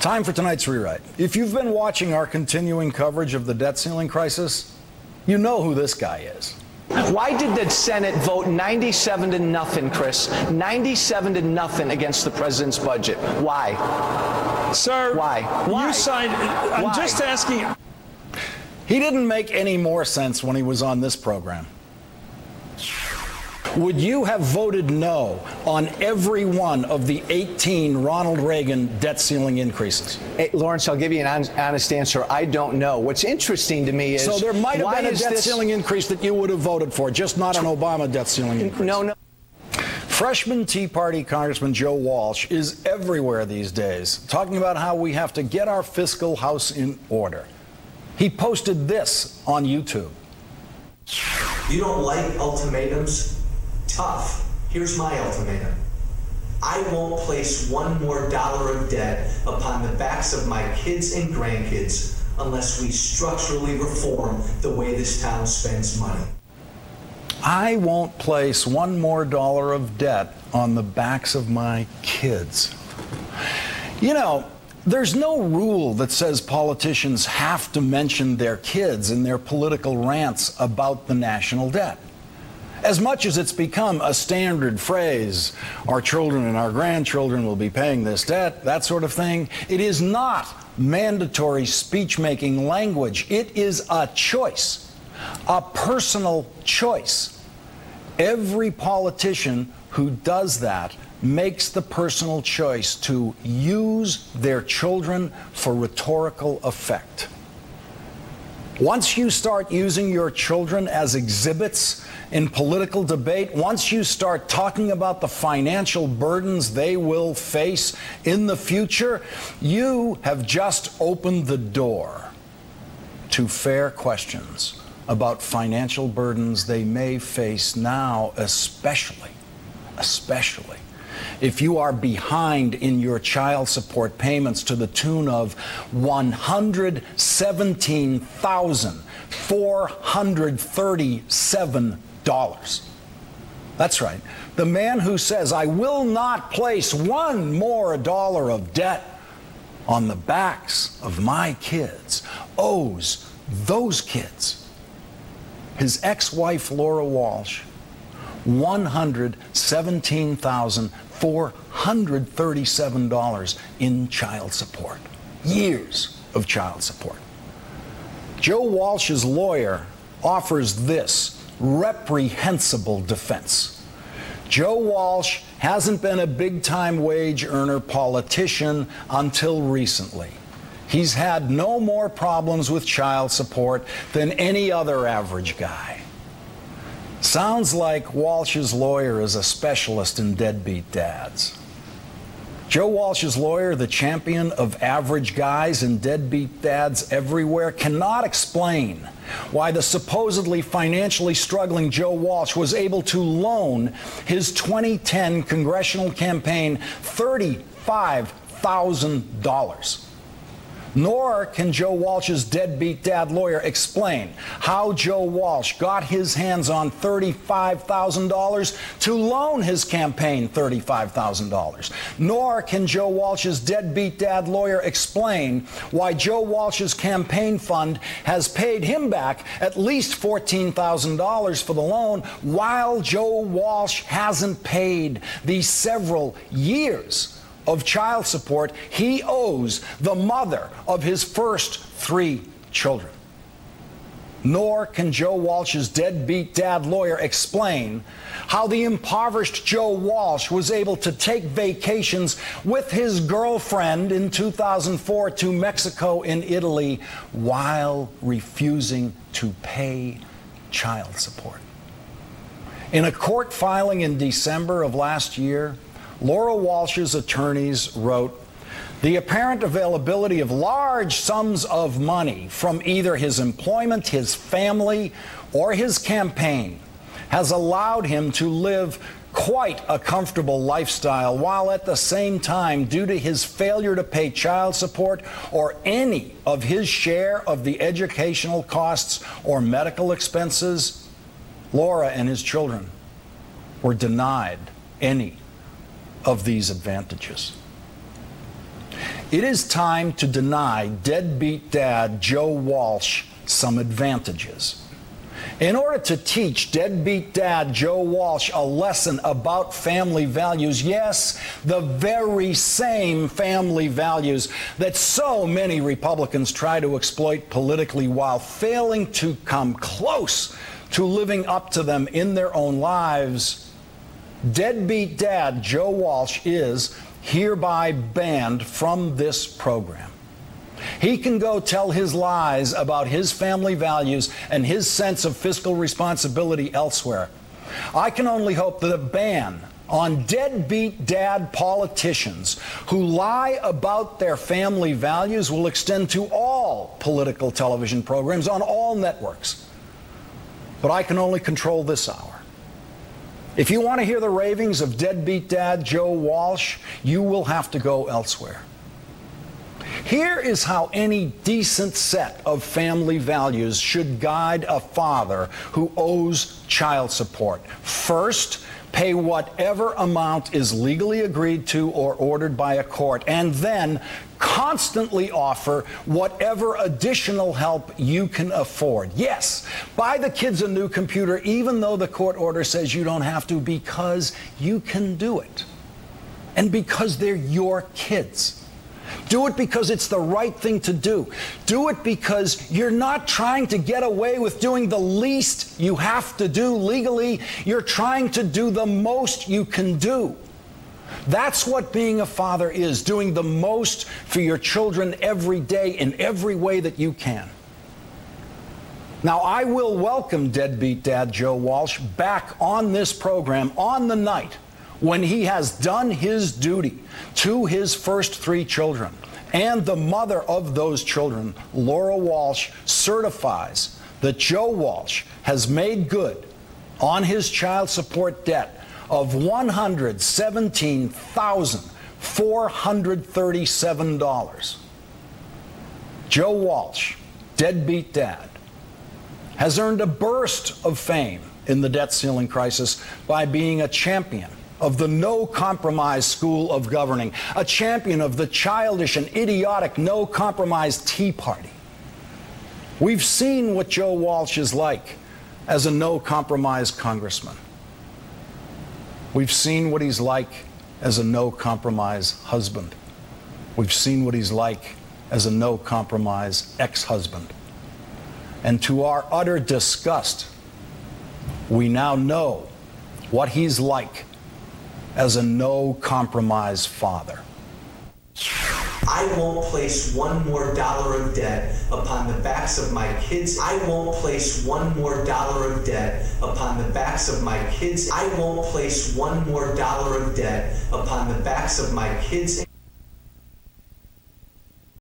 Time for tonight's rewrite. If you've been watching our continuing coverage of the debt ceiling crisis, you know who this guy is. Why did the Senate vote 97-0, Chris? 97-0 against the president's budget. Why? Sir, why? You signed. I'm just asking. He didn't make any more sense when he was on this program. Would you have voted no on every one of the 18 Ronald Reagan debt ceiling increases? Hey, Lawrence, I'll give you an honest answer. I don't know. What's interesting to me is... So there might have been a debt ceiling increase that you would have voted for, just not an Obama debt ceiling increase. No. Freshman Tea Party Congressman Joe Walsh is everywhere these days, talking about how we have to get our fiscal house in order. He posted this on YouTube. You don't like ultimatums? Tough. Here's my ultimatum. I won't place one more dollar of debt upon the backs of my kids and grandkids unless we structurally reform the way this town spends money. I won't place one more dollar of debt on the backs of my kids. You know, there's no rule that says politicians have to mention their kids in their political rants about the national debt. As much as it's become a standard phrase, our children and our grandchildren will be paying this debt, that sort of thing, it is not mandatory speech-making language. It is a choice, a personal choice. Every politician who does that makes the personal choice to use their children for rhetorical effect. Once you start using your children as exhibits in political debate, once you start talking about the financial burdens they will face in the future, you have just opened the door to fair questions about financial burdens they may face now, especially if you are behind in your child support payments to the tune of $117,437. That's right. The man who says, I will not place one more dollar of debt on the backs of my kids, owes those kids, his ex-wife Laura Walsh, $117,437 in child support. Years of child support. Joe Walsh's lawyer offers this reprehensible defense. Joe Walsh hasn't been a big-time wage earner politician until recently. He's had no more problems with child support than any other average guy. Sounds like Walsh's lawyer is a specialist in deadbeat dads. Joe Walsh's lawyer, the champion of average guys and deadbeat dads everywhere, cannot explain why the supposedly financially struggling Joe Walsh was able to loan his 2010 congressional campaign $35,000. Nor can Joe Walsh's deadbeat dad lawyer explain how Joe Walsh got his hands on $35,000 to loan his campaign $35,000. Nor can Joe Walsh's deadbeat dad lawyer explain why Joe Walsh's campaign fund has paid him back at least $14,000 for the loan, while Joe Walsh hasn't paid the several years of child support he owes the mother of his first 3 children. Nor can Joe Walsh's deadbeat dad lawyer explain how the impoverished Joe Walsh was able to take vacations with his girlfriend in 2004 to Mexico and Italy while refusing to pay child support. In a court filing in December of last year, Laura Walsh's attorneys wrote, the apparent availability of large sums of money from either his employment, his family, or his campaign has allowed him to live quite a comfortable lifestyle, while at the same time, due to his failure to pay child support or any of his share of the educational costs or medical expenses, Laura and his children were denied any of these advantages. It is time to deny deadbeat dad Joe Walsh some advantages. In order to teach deadbeat dad Joe Walsh a lesson about family values, yes, the very same family values that so many Republicans try to exploit politically while failing to come close to living up to them in their own lives, deadbeat dad Joe Walsh is hereby banned from this program. He can go tell his lies about his family values and his sense of fiscal responsibility elsewhere. I can only hope that a ban on deadbeat dad politicians who lie about their family values will extend to all political television programs on all networks. But I can only control this hour. If you want to hear the ravings of deadbeat dad Joe Walsh, you will have to go elsewhere. Here is how any decent set of family values should guide a father who owes child support. First, pay whatever amount is legally agreed to or ordered by a court, and then constantly offer whatever additional help you can afford. Yes, buy the kids a new computer even though the court order says you don't have to, because you can do it. And because they're your kids. Do it because it's the right thing to do. Do it because you're not trying to get away with doing the least you have to do legally. You're trying to do the most you can do. That's what being a father is, doing the most for your children every day in every way that you can. Now, I will welcome deadbeat dad Joe Walsh back on this program on the night when he has done his duty to his first 3 children, and the mother of those children, Laura Walsh, certifies that Joe Walsh has made good on his child support debt of $117,437. Joe Walsh, deadbeat dad, has earned a burst of fame in the debt ceiling crisis by being a champion of the no-compromise school of governing, a champion of the childish and idiotic no-compromise Tea Party. We've seen what Joe Walsh is like as a no-compromise congressman. We've seen what he's like as a no-compromise husband. We've seen what he's like as a no-compromise ex-husband. And to our utter disgust, we now know what he's like as a no-compromise father. I won't place one more dollar of debt upon the backs of my kids. I won't place one more dollar of debt upon the backs of my kids. I won't place one more dollar of debt upon the backs of my kids.